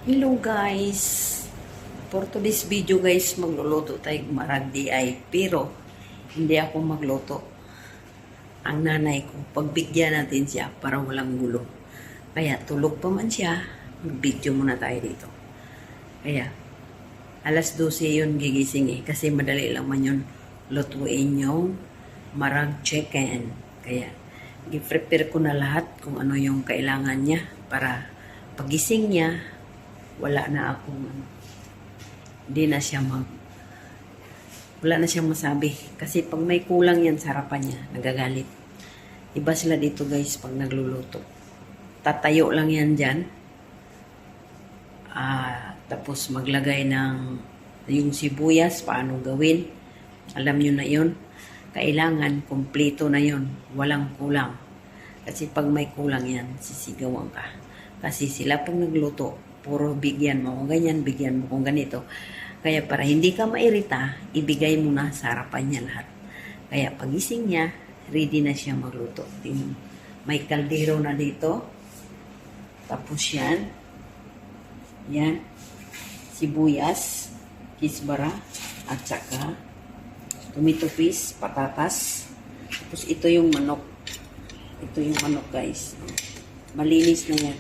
Hello guys! For today's video guys, magluluto tayo marag di ay. Pero, hindi ako magluto. Ang nanay ko, pagbigyan natin siya para walang gulo. Kaya tulog pa man siya, mag-video muna tayo dito. Kaya, alas 12 yun gigising eh. Kasi madali lang man yun lutuin yung marag chicken. Kaya, i-prepare ko na lahat kung ano yung kailangan niya para pagising niya, wala na akong hindi na siya wala na siyang masabi. Kasi pag may kulang yan sa harapan niya, nagagalit. Iba sila dito guys pag nagluluto. Tatayo lang yan dyan. Tapos maglagay ng yung sibuyas, paano gawin. Alam nyo na yun. Kailangan, kumpleto na yun. Walang kulang. Kasi pag may kulang yan, sisigawan ka. Kasi sila pag nagluto, puro bigyan mo kung ganyan, bigyan mo kung ganito. Kaya para hindi ka mairita, ibigay mo na sa harapan niya lahat. Kaya pagising niya, ready na siya magluto. May kaldero na dito. Tapos yan. Yan. Sibuyas, kisbara, at saka tomato paste, patatas. Tapos ito yung manok. Ito yung manok guys. Malinis na yan.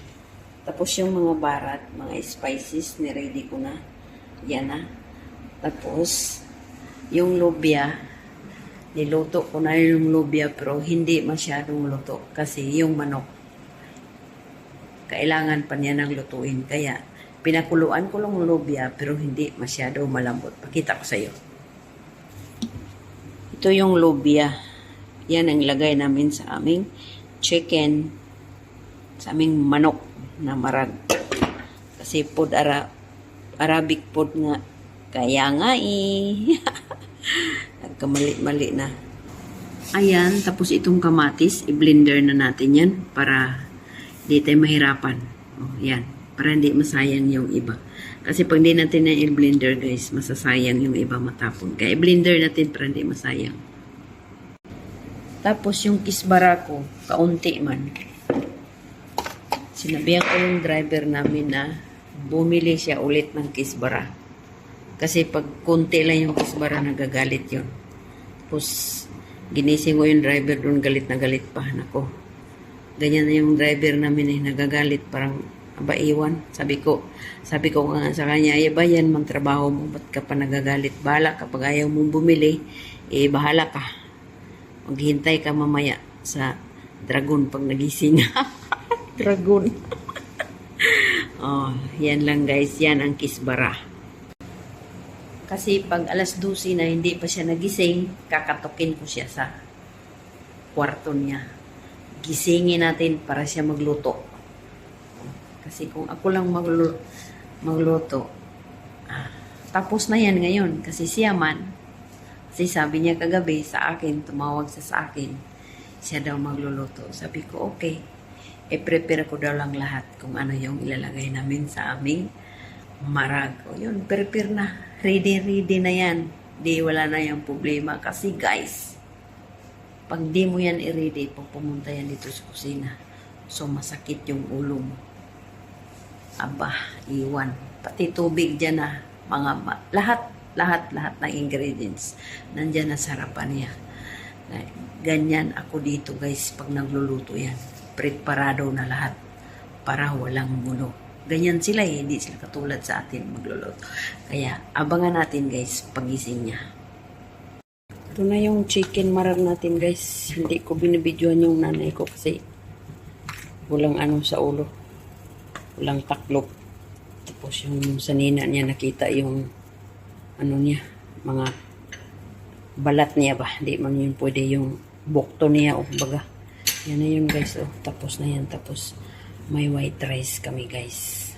Tapos yung mga barat, mga spices, ni-ready ko na. Yan na. Tapos, yung lobya, niluto ko na yung lobya pero hindi masyadong luto. Kasi yung manok, kailangan pa niya ng lutuin. Kaya, pinakuluan ko lang yung lobya pero hindi masyado malambot. Pakita ko sa iyo. Ito yung lobya. Yan ang lagay namin sa aming chicken, sa aming manok na marag. Kasi food Arabic food nga. Kaya nga eh. Nagkamali-mali na. Ayan, tapos itong kamatis, i-blender na natin yan para hindi tayo mahirapan. O, yan. Para hindi masayang yung iba. Kasi pag hindi natin na i-blender guys, masasayang yung iba matapon. Kaya i-blender natin para hindi masayang. Tapos yung kisbara ko, kaunti man. Sinabihan ko yung driver namin na bumili siya ulit ng kisbara. Kasi pag konti lang yung kisbara, nagagalit yun. Tapos, ginising ko yung driver doon, galit na galit pa. Nako, ganyan na yung driver namin eh, nagagalit. Parang, aba, iwan. Sabi ko nga sa kanya, ba yan mang trabaho mo, ba't ka pa nagagalit? Bahala kapag ayaw mong bumili, eh, bahala ka. Maghintay ka mamaya sa dragon pag nagising. Dragon. Oh, yan lang guys. Yan ang kisbara. Kasi pag alas 12 na hindi pa siya nagising, kakatukin ko siya sa kwarto niya. Gisingin natin para siya magluto. Kasi kung ako lang magluto, tapos na yan ngayon. Kasi siya man, kasi sabi niya kagabi sa akin, tumawag siya sa akin, siya daw magluluto. Sabi ko, okay. I-prepare ko daw lang lahat kung ano yung ilalagay namin sa aming marag. O yun, prepare na. Ready na yan. Di wala na yung problema. Kasi guys, pag di mo yan i-ready, pag pumunta yan dito sa kusina, so masakit yung ulo mo. Aba, iwan. Pati tubig dyan na. Lahat ng ingredients nandyan na sa harapan niya. Ganyan ako dito guys pag nagluluto yan. Preparado na lahat para walang gulo. Ganyan sila eh, hindi sila katulad sa atin magluluto. Kaya abangan natin guys pagising niya. Ito na yung chicken marag natin guys. Hindi ko binibidyoan yung nanay ko kasi walang ano sa ulo. Walang taklop. Tapos yung sanina niya nakita yung ano niya, mga balat niya ba. Hindi man yun pwede yung bukto niya o baga. Yan na yun guys. Oh. Tapos na yan. Tapos may white rice kami guys.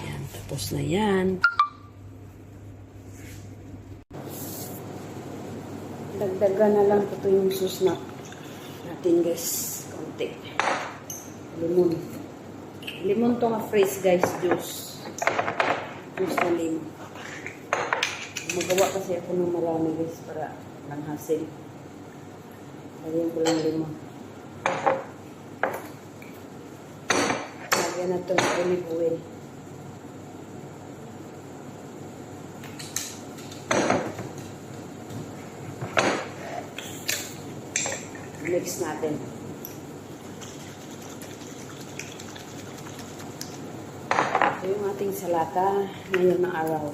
Yan. Tapos na yan. Dagdagan na lang ito yung susnak natin guys. Konti. Limon. Limon to nga fresh guys. Juice. Juice na limon. Magawa kasi ako ng marami guys para lang hasil. Lagyan ko lang limon. Lagyan na ito ng olive oil. i-mix natin. Ito yung ating salata ngayon na araw.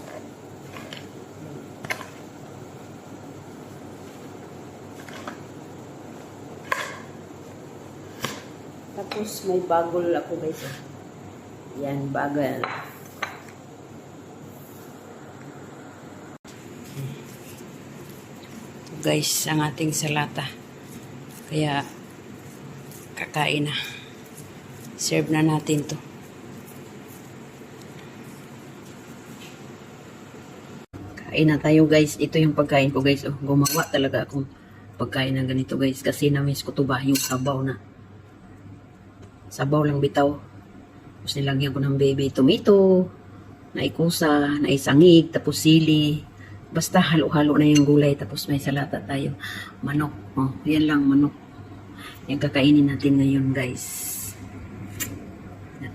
Tapos may bagol ako guys. Yan, bagol. Guys, ang ating salata. Kaya kakain na. Serve na natin to. Kain na tayo guys. Ito yung pagkain ko guys. Oh, gumawa talaga akong pagkain ng ganito guys. Kasi na-miss ko to ba yung sabaw na. Sabaw lang bitaw. Tapos nilagyan ko ng baby tomato, naikusa, naisangig, tapos sili. Basta halo-halo na yung gulay. Tapos may salata tayo. Manok. Oh, yan lang manok. Yung kakainin natin ngayon guys.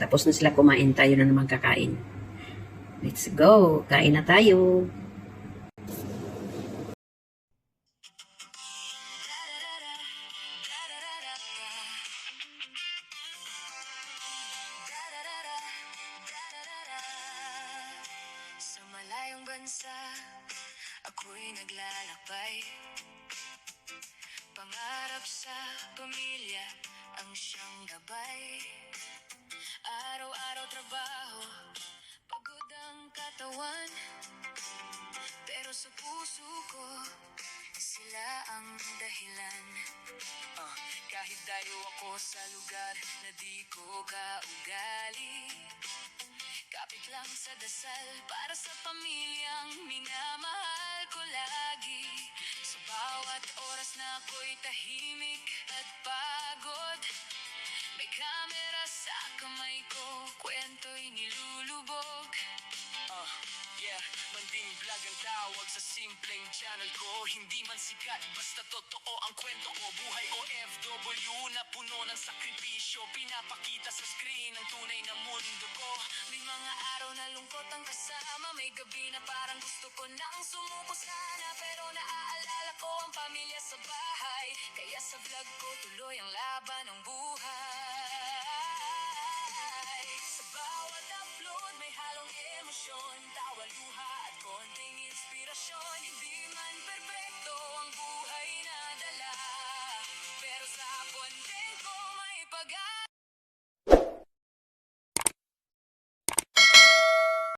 Tapos na sila kumain. Tayo na naman kakain. Let's go. Kain na tayo. Sa malayong bansa, ako'y naglalakbay. Pangarap sa pamilya ang siyang gabay. Araw-araw trabaho, pagod ang katawan. Pero sa puso ko, sila ang dahilan. Kahit dayo ako sa lugar na di ko kaugali, kapit lang sa dasal para sa pamilyang minamahal ko lagi. Sa bawat oras na ako'y tahimik at pagod, may kamera sa kamay ko, kwento'y nilulubog. Manding vlog ang tawag sa simpleng channel ko. Hindi man sikat, basta totoo ang kwento ko. Buhay OFW na puno ng sakripisyo, pinapakita sa screen ang tunay na mundo ko. May mga araw na lungkot ang kasama, may gabi na parang gusto ko nang sumuko sana. Pero naaalala ko ang pamilya sa bahay, kaya sa vlog ko tuloy ang laban ng buhay. Sa bawat upload may halong emosyon, tawa, luha at konting inspirasyon. Hindi man perfect